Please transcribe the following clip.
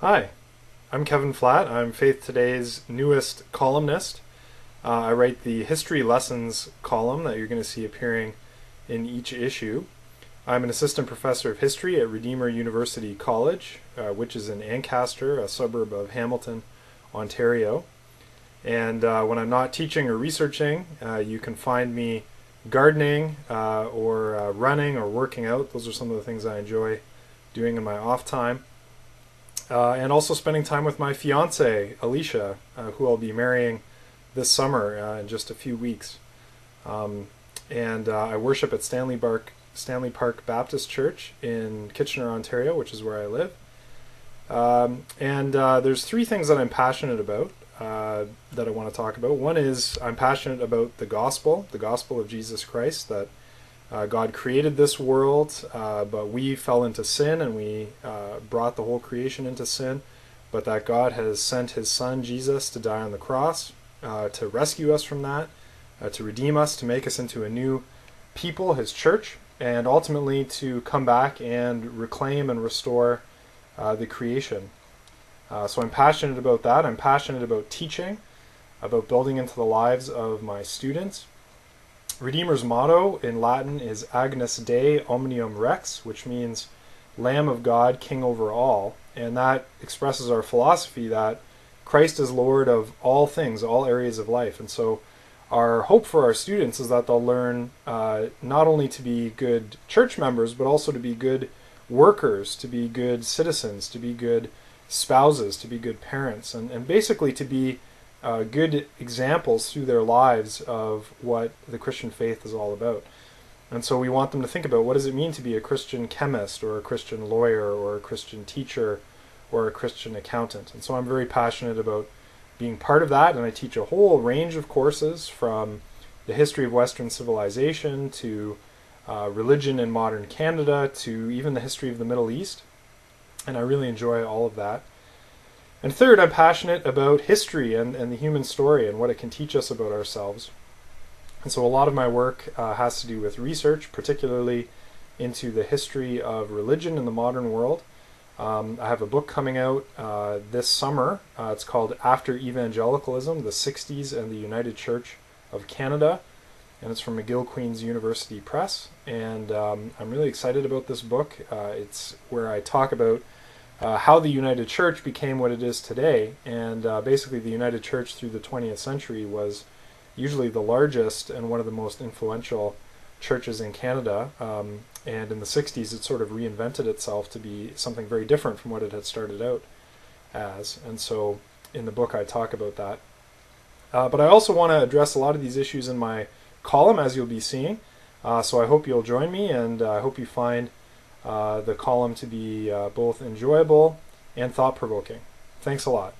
Hi, I'm Kevin Flatt. I'm Faith Today's newest columnist. I write the History Lessons column that you're going to see appearing in each issue. I'm an assistant professor of history at Redeemer University College, which is in Ancaster, a suburb of Hamilton, Ontario. And when I'm not teaching or researching, you can find me gardening or running or working out. Those are some of the things I enjoy doing in my off time. And also spending time with my fiance, Alicia, who I'll be marrying this summer in just a few weeks. And I worship at Stanley Park Baptist Church in Kitchener, Ontario, which is where I live. There's three things that I'm passionate about that I want to talk about. One is I'm passionate about the gospel of Jesus Christ, that God created this world, but we fell into sin and we brought the whole creation into sin, but that God has sent his son Jesus to die on the cross to rescue us from that, to redeem us, to make us into a new people, his church, and ultimately to come back and reclaim and restore the creation. So I'm passionate about that. I'm passionate about teaching, about building into the lives of my students. Redeemer's motto in Latin is Agnus Dei Omnium Rex, which means Lamb of God, King over all. And that expresses our philosophy that Christ is Lord of all things, all areas of life. And so our hope for our students is that they'll learn not only to be good church members, but also to be good workers, to be good citizens, to be good spouses, to be good parents, and basically to be good examples through their lives of what the Christian faith is all about. And so we want them to think about, what does it mean to be a Christian chemist or a Christian lawyer or a Christian teacher or a Christian accountant. And so I'm very passionate about being part of that, and I teach a whole range of courses from the history of Western civilization to religion in modern Canada to even the history of the Middle East. And I really enjoy all of that. And third, I'm passionate about history and the human story and what it can teach us about ourselves. And so a lot of my work has to do with research, particularly into the history of religion in the modern world. I have a book coming out this summer. It's called After Evangelicalism, the 60s and the United Church of Canada. And it's from McGill Queen's University Press. And I'm really excited about this book. It's where I talk about how the United Church became what it is today. And basically the United Church through the 20th century was usually the largest and one of the most influential churches in Canada. And in the 60s it sort of reinvented itself to be something very different from what it had started out as. And so in the book I talk about that. But I also want to address a lot of these issues in my column, as you'll be seeing. So I hope you'll join me, and I hope you find the column to be both enjoyable and thought-provoking. Thanks a lot.